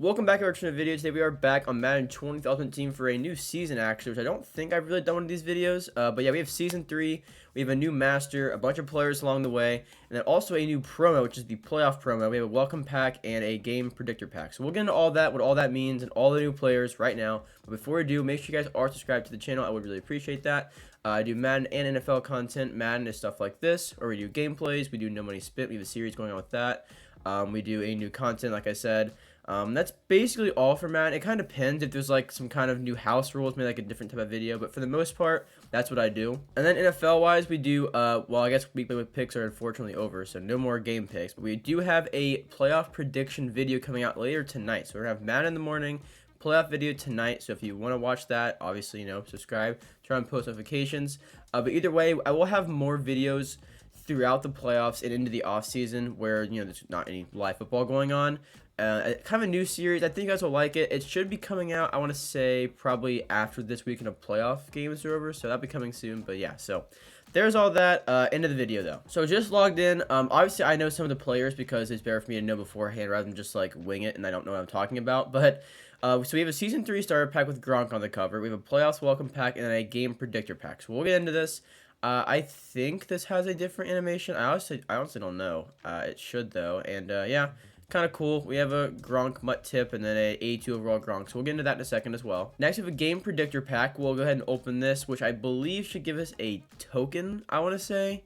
Welcome back to our channel video. Today we are back on Madden 20 Ultimate Team for a new season, actually, which I don't think I've really done one of these videos. But yeah, we have Season 3, we have a new Master, a bunch of players along the way, and then also a new promo, which is the Playoff promo. We have a Welcome Pack and a Game Predictor Pack. So we'll get into all that, what all that means, and all the new players right now. But before we do, make sure you guys are subscribed to the channel. I would really appreciate that. I do Madden and NFL content. Madden is stuff like this, or we do gameplays, we do No Money Spit, we have a series going on with that. We do a new content, like I said. That's basically all for Madden. It kind of depends if there's like some kind of new house rules, maybe like a different type of video, but for the most part, that's what I do. And then NFL wise, we do, well, I guess weekly picks are unfortunately over, so no more game picks, but we do have a playoff prediction video coming out later tonight. So we're gonna have Madden in the morning, playoff video tonight. So if you want to watch that, obviously, subscribe, turn on post notifications. But either way, I will have more videos throughout the playoffs and into the off season where, there's not any live football going on. Kind of a new series. I think you guys will like it. It should be coming out, I want to say, probably after this weekend of playoff games are over. So that'll be coming soon. But yeah, so there's all that. End of the video, though. So just logged in. Obviously, I know some of the players because it's better for me to know beforehand rather than just, like, wing it and I don't know what I'm talking about. But so we have a Season 3 starter pack with Gronk on the cover. We have a Playoffs Welcome Pack and then a Game Predictor Pack. So we'll get into this. I think this has a different animation. I honestly don't know. It should, though. And, yeah. Kind of cool. We have a Gronk Mutt Tip and then a 82 overall Gronk. So we'll get into that in a second as well. Next, we have a Game Predictor Pack. We'll go ahead and open this, which I believe should give us a token, I want to say.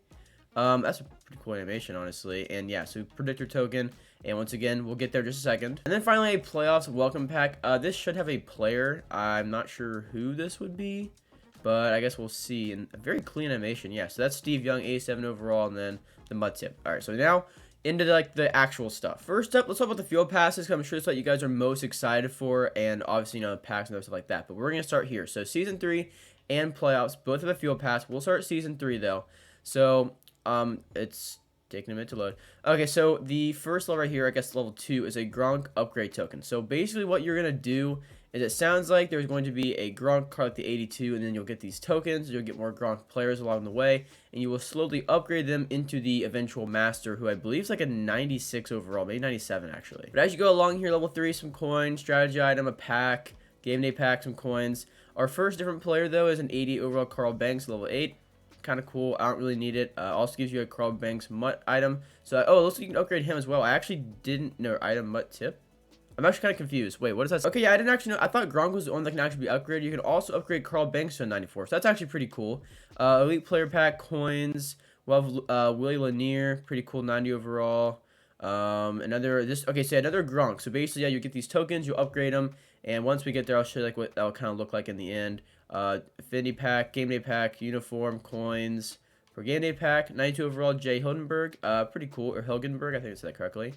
That's a pretty cool animation, honestly. And yeah, so Predictor Token. And once again, we'll get there in just a second. And then finally, a Playoffs Welcome Pack. This should have a player. I'm not sure who this would be, but I guess we'll see. And a very clean animation. Yeah, so that's Steve Young, 87 overall, and then the Mutt Tip. All right, so now into like the actual stuff. First up, let's talk about the field passes, because I'm sure it's what you guys are most excited for, and obviously, packs and stuff like that. But we're going to start here. So Season 3 and playoffs both have a field pass. We'll start Season 3 though. So it's taking a minute to load. Okay, so the first level right here, I guess level 2, is a Gronk upgrade token. So basically what you're going to do is, it sounds like there's going to be a Gronk card like the 82, and then you'll get these tokens, you'll get more Gronk players along the way, and you will slowly upgrade them into the eventual master, who I believe is like a 96 overall, maybe 97 actually. But as you go along here, level 3, some coins, strategy item, a pack, game day pack, some coins. Our first different player though is an 80 overall Carl Banks, level 8. Kind of cool. I don't really need it. Also gives you a Carl Banks Mutt item. So, oh, it looks like you can upgrade him as well. I actually didn't know. Item Mutt Tip. I'm actually kind of confused. Wait, what is that? Okay, yeah, I didn't actually know. I thought Gronk was the one that can actually be upgraded. You can also upgrade Carl Banks to a 94. So that's actually pretty cool. Elite player pack, coins. We'll have Willie Lanier, pretty cool, 90 overall. Another Gronk. So basically, yeah, you get these tokens, you upgrade them, and once we get there, I'll show you like what that'll kind of look like in the end. Affinity pack, game day pack, uniform, coins. For game day pack, 92 overall, Jay Hildenberg. Pretty cool, or Hilgenberg, I think I said that correctly.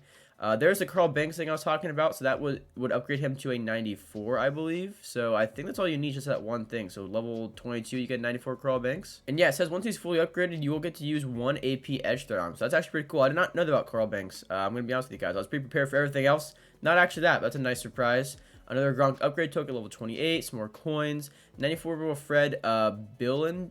There's the Carl Banks thing I was talking about, so that would upgrade him to a 94, I believe. So I think that's all you need, just that one thing. So level 22, you get 94 Carl Banks. And yeah, it says once he's fully upgraded, you will get to use 1 AP edge threat on him. So that's actually pretty cool. I did not know that about Carl Banks. I'm going to be honest with you guys. I was pretty prepared for everything else. Not actually that, but that's a nice surprise. Another Gronk upgrade token, level 28, some more coins. 94 overall Fred, Biltskin.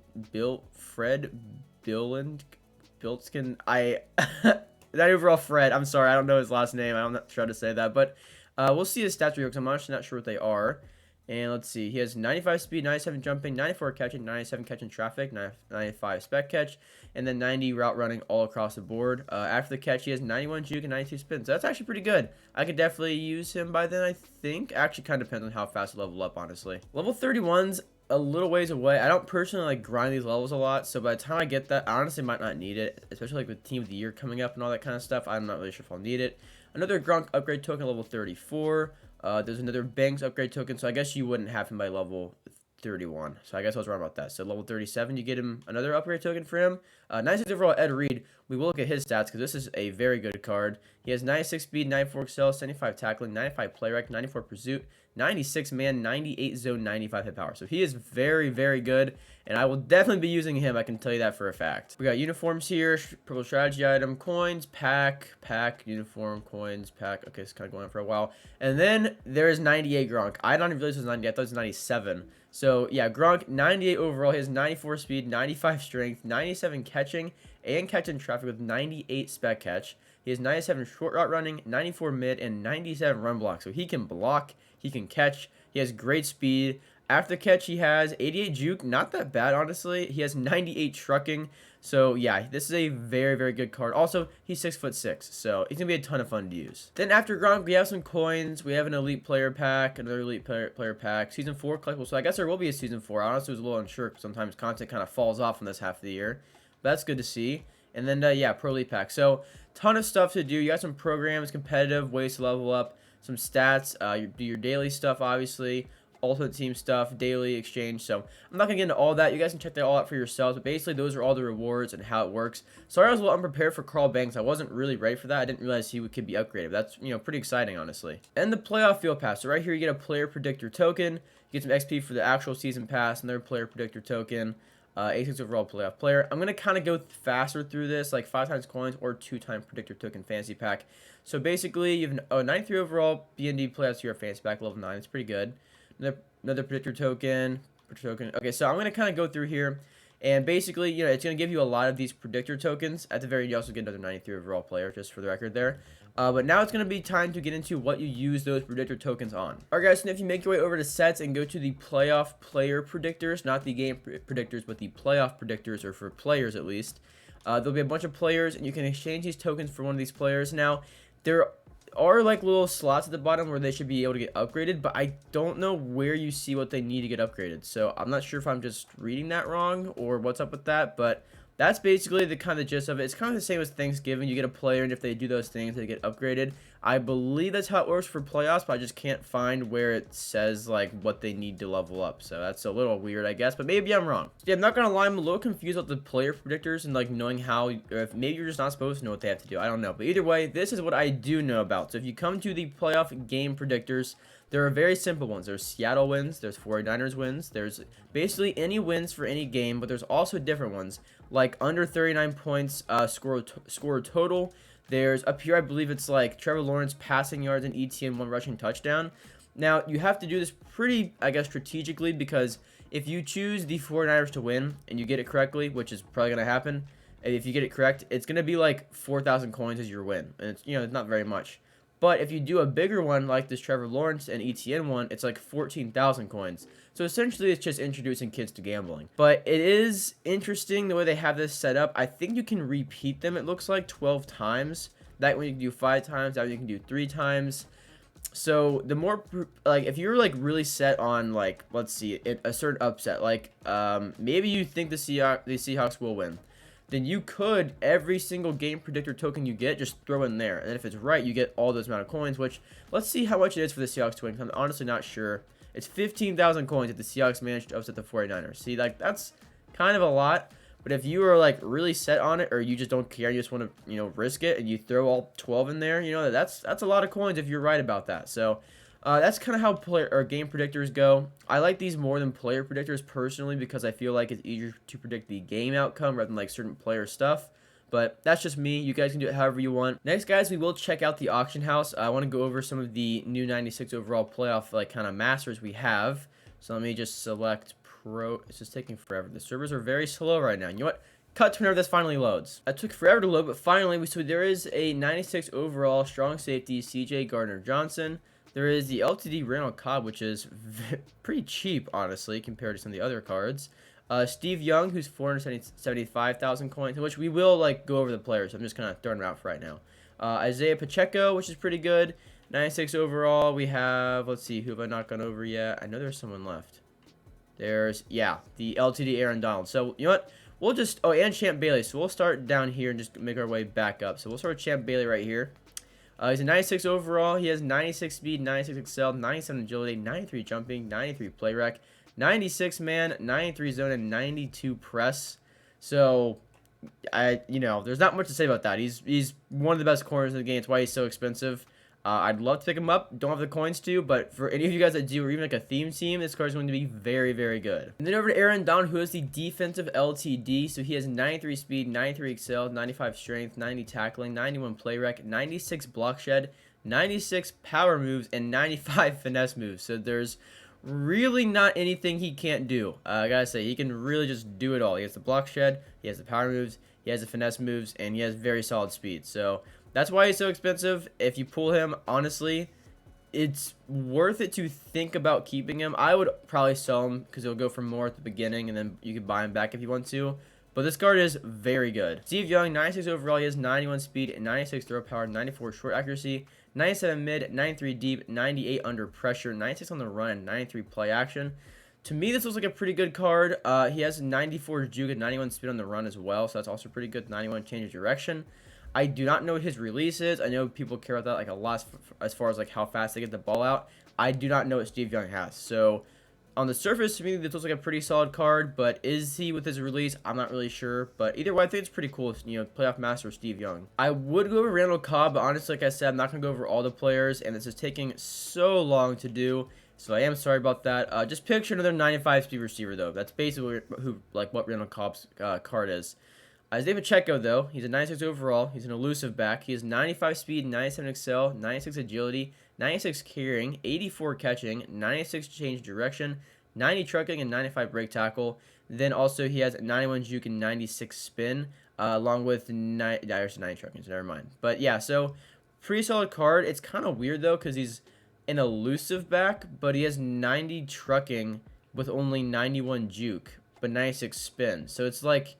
That overall Fred, I'm sorry, I don't know his last name. I'm not sure how to say that, but we'll see his stats real quick. I'm actually not sure what they are. And let's see, he has 95 speed, 97 jumping, 94 catching, 97 catching traffic, 95 spec catch, and then 90 route running all across the board. After the catch, he has 91 juke and 92 spin. So that's actually pretty good. I could definitely use him by then, I think. Actually, kind of depends on how fast I level up, honestly. Level 31's a little ways away. I don't personally like grind these levels a lot, so by the time I get that, I honestly might not need it, especially like with Team of the Year coming up and all that kind of stuff. I'm not really sure if I'll need it. Another Gronk upgrade token, level 34. There's another Banks upgrade token, so I guess you wouldn't have him by level 31. So I guess I was wrong about that. So level 37, you get him another upgrade token for him. 96 overall Ed Reed. We will look at his stats because this is a very good card. He has 96 speed, 94 excel, 75 tackling, 95 play rec, 94 pursuit, 96 man, 98 zone, 95 hit power. So he is very, very good, and I will definitely be using him. I can tell you that for a fact. We got uniforms here, purple strategy item, coins, pack, uniform, coins, pack. Okay, it's kind of going on for a while. And then there is 98 Gronk. I don't even realize it was 90. I thought it was 97. So yeah, Gronk, 98 overall. He has 94 speed, 95 strength, 97 catching, and catching traffic with 98 spec catch, He has 97 short route running, 94 mid, and 97 run block. So he can block, he can catch, he has great speed. After catch, he has 88 juke, not that bad, honestly. He has 98 trucking. So, yeah, this is a very, very good card. Also, he's 6'6", so he's going to be a ton of fun to use. Then after Gronk, we have some coins. We have an elite player pack, another elite player pack. Season 4 collectible, so I guess there will be a Season 4. I honestly was a little unsure because sometimes content kind of falls off in this half of the year. But that's good to see. And then, yeah, Pro Elite pack. So, ton of stuff to do. You got some programs, competitive, ways to level up, some stats, do your daily stuff, obviously. Ultimate team stuff, daily exchange. So I'm not gonna get into all that. You guys can check that all out for yourselves. But basically, those are all the rewards and how it works. Sorry, I was a little unprepared for Carl Banks. I wasn't really ready for that. I didn't realize he could be upgraded. That's pretty exciting, honestly. And the playoff field pass. So right here, you get a player predictor token. You get some XP for the actual season pass. Another player predictor token. 86 overall playoff player. I'm gonna kind of go faster through this, like 5 times coins or 2 times predictor token fantasy pack. So basically, you have 93 overall BND playoffs here, fantasy pack level 9. It's pretty good. Another predictor token. Okay, so I'm going to kind of go through here. And basically, it's going to give you a lot of these predictor tokens. At the very end, you also get another 93 overall player, just for the record there. But now it's going to be time to get into what you use those predictor tokens on. Alright guys, so if you make your way over to sets and go to the playoff player predictors, not the game predictors, but the playoff predictors, or for players at least, there'll be a bunch of players, and you can exchange these tokens for one of these players. Now, there are like little slots at the bottom where they should be able to get upgraded, but I don't know where you see what they need to get upgraded. So I'm not sure if I'm just reading that wrong or what's up with that, but that's basically the kind of gist of it. It's kind of the same as Thanksgiving. You get a player, and if they do those things, they get upgraded. I believe that's how it works for playoffs, but I just can't find where it says like what they need to level up. So that's a little weird, I guess, but maybe I'm wrong. Yeah, I'm not gonna lie, I'm a little confused about the player predictors and like knowing how, or if maybe you're just not supposed to know what they have to do. I don't know, but either way, this is what I do know about. So if you come to the playoff game predictors, there are very simple ones. There's Seattle wins, there's 49ers wins, there's basically any wins for any game, but there's also different ones like under 39 points score total. There's up here, I believe it's like Trevor Lawrence passing yards and ETN 1 rushing touchdown. Now, you have to do this pretty, I guess, strategically, because if you choose the 49ers to win and you get it correctly, which is probably going to happen, and if you get it correct, it's going to be like 4,000 coins as your win. And it's, it's not very much. But if you do a bigger one like this Trevor Lawrence and ETN one, it's like 14,000 coins. So essentially, it's just introducing kids to gambling. But it is interesting the way they have this set up. I think you can repeat them, it looks like, 12 times. That one you can do 5 times. That one you can do 3 times. So the more, like, if you're like really set on, like, let's see, a certain upset, like maybe you think the Seahawks will win, then you could, every single game predictor token you get, just throw in there. And then if it's right, you get all those amount of coins, which, let's see how much it is for the Seahawks to win. I'm honestly not sure. It's 15,000 coins if the Seahawks manage to upset the 49ers. See, like, that's kind of a lot. But if you are, like, really set on it, or you just don't care, you just want to, risk it, and you throw all 12 in there, that's a lot of coins if you're right about that. So, that's kind of how game predictors go. I like these more than player predictors personally, because I feel like it's easier to predict the game outcome rather than like certain player stuff. But that's just me. You guys can do it however you want. Next, guys, we will check out the auction house. I want to go over some of the new 96 overall playoff like kind of masters we have. So let me just select pro. It's just taking forever. The servers are very slow right now. You know what? Cut to whenever this finally loads. It took forever to load, but finally, so there is a 96 overall strong safety CJ Gardner-Johnson. There is the LTD Randall Cobb, which is pretty cheap, honestly, compared to some of the other cards. Steve Young, who's 475,000 coins, which we will like go over the players. So I'm just kind of throwing them out for right now. Isaiah Pacheco, which is pretty good. 96 overall. We have, let's see, who have I not gone over yet? I know there's someone left. There's, yeah, the LTD Aaron Donald. So, you know what? We'll just, and Champ Bailey. So we'll start down here and just make our way back up. So we'll start with Champ Bailey right here. He's a 96 overall. He has 96 speed, 96 excel, 97 agility, 93 jumping, 93 play rec, 96 man, 93 zone, and 92 press. So, there's not much to say about that. He's one of the best corners in the game. That's why he's so expensive. I'd love to pick him up. Don't have the coins to, but for any of you guys that do, or even like a theme team, this card is going to be very, very good. And then over to Aaron Donald, who is the defensive LTD. So he has 93 speed, 93 excel, 95 strength, 90 tackling, 91 play rec, 96 block shed, 96 power moves, and 95 finesse moves. So there's really not anything he can't do. I gotta say, he can really just do it all. He has the block shed, he has the power moves, he has the finesse moves, and he has very solid speed. So That's why he's so expensive. If you pull him, honestly, it's worth it to think about keeping him. I would probably sell him because he'll go for more at the beginning, and then you can buy him back if you want to. But this card is very good. Steve Young, 96 overall. He has 91 speed, 96 throw power, 94 short accuracy, 97 mid, 93 deep, 98 under pressure, 96 on the run, and 93 play action. To me, this looks like a pretty good card. He has 94 juke and 91 speed on the run as well, so that's also pretty good. 91 change of direction. I do not know what his release is. I know people care about that like a lot as far as like how fast they get the ball out. I do not know what Steve Young has. So on the surface, to me, this looks like a pretty solid card, but is he with his release? I'm not really sure. But either way, I think it's pretty cool. You know, playoff master Steve Young. I would go over Randall Cobb, but honestly, like I said, I'm not going to go over all the players, and this is taking so long to do. So I am sorry about that. Just picture another 95 speed receiver, though. That's basically what Randall Cobb's card is. Isaiah Pacheco, though, he's a 96 overall. He's an elusive back. He has 95 speed, 97 excel, 96 agility, 96 carrying, 84 catching, 96 change direction, 90 trucking, and 95 break tackle. Then also he has 91 juke and 96 spin, along with 90 trucking, so never mind. But yeah, so pretty solid card. It's kind of weird, though, because he's an elusive back, but he has 90 trucking with only 91 juke, but 96 spin. So it's like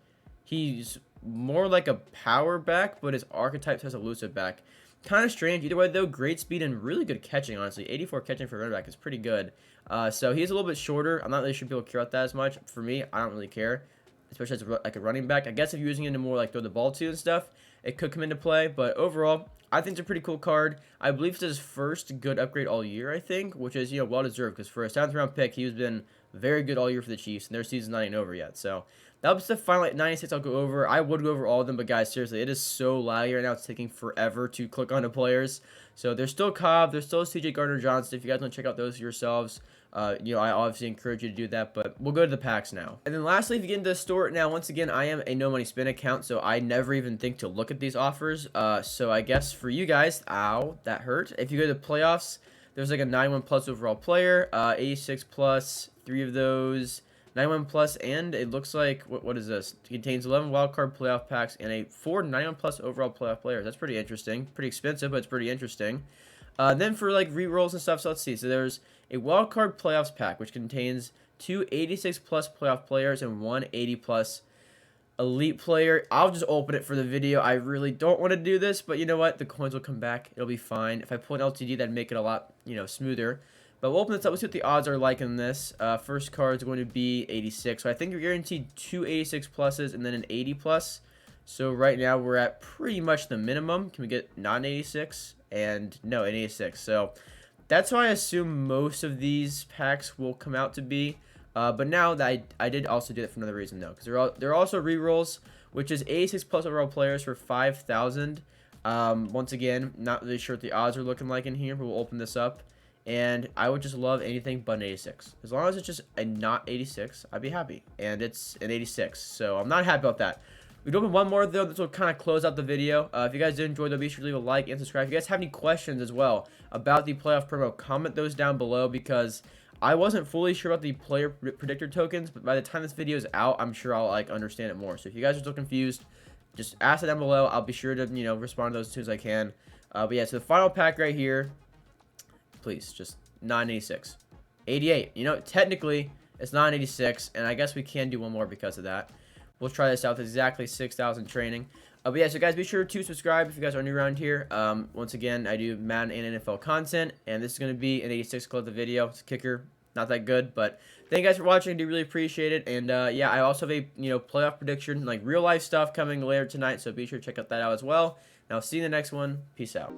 he's more like a power back, but his archetype has elusive back. Kind of strange. Either way, though, great speed and really good catching, honestly. 84 catching for a running back is pretty good. So he's a little bit shorter. I'm not really sure people care about that as much. For me, I don't really care, especially as like a running back. I guess if you're using it to more like throw the ball to and stuff, it could come into play. But overall, I think it's a pretty cool card. I believe it's his first good upgrade all year, I think, which is, you know, well-deserved because for a 7th round pick, he's been very good all year for the Chiefs, and their season's not even over yet. So that was the final 96 I'll go over. I would go over all of them, but guys, seriously, it is so laggy right now. It's taking forever to click on the players. So there's still Cobb. There's still C.J. Gardner-Johnson. If you guys want to check out those yourselves, you know, I obviously encourage you to do that, but we'll go to the packs now. And then lastly, if you get into the store, now, once again, I am a no money spin account, so I never even think to look at these offers. So I guess for you guys, ow, that hurt. If you go to the playoffs, there's like a 91 plus overall player, 86 plus, 3 of those, 91 plus, and it looks like, what is this? It contains 11 wildcard playoff packs and 4 91 plus overall playoff players. That's pretty interesting. Pretty expensive, but it's pretty interesting. Then for like rerolls and stuff, so let's see. So there's a wildcard playoffs pack, which contains 2 86 plus playoff players and 1 80 plus elite player. I'll just open it for the video. I really don't want to do this, but you know what? The coins will come back. It'll be fine. If I pull an LTD, that'd make it a lot, you know, smoother. But we'll open this up. Let's see what the odds are like in this. First card is going to be 86. So I think you're guaranteed 2 86 pluses and then an 80 plus. So right now we're at pretty much the minimum. Can we get not an 86? And no, an 86. So that's how I assume most of these packs will come out to be. But now that I did also do that for another reason, though, because there are also rerolls, which is 86 plus overall players for 5,000. Once again, not really sure what the odds are looking like in here, but we'll open this up. And I would just love anything but an 86. As long as it's just a not 86, I'd be happy. And it's an 86, so I'm not happy about that. We'd open one more, though. This will kind of close out the video. If you guys did enjoy, though, be sure to leave a like and subscribe. If you guys have any questions as well about the playoff promo, comment those down below, because I wasn't fully sure about the player predictor tokens, but by the time this video is out, I'm sure I'll like understand it more. So if you guys are still confused, just ask it down below. I'll be sure to, you know, respond to those as soon as I can. But yeah, so the final pack right here, please, just 986. 88. You know, technically, it's 986, and I guess we can do one more because of that. We'll try this out with exactly 6,000 training. But yeah, so guys, be sure to subscribe if you guys are new around here. Once again, I do Madden and NFL content, and this is going to be an 86 close the video. It's a kicker, not that good, but thank you guys for watching. I do really appreciate it. And yeah, I also have a, you know, playoff prediction, like real life stuff coming later tonight, so be sure to check out that out as well. And I'll see you in the next one. Peace out.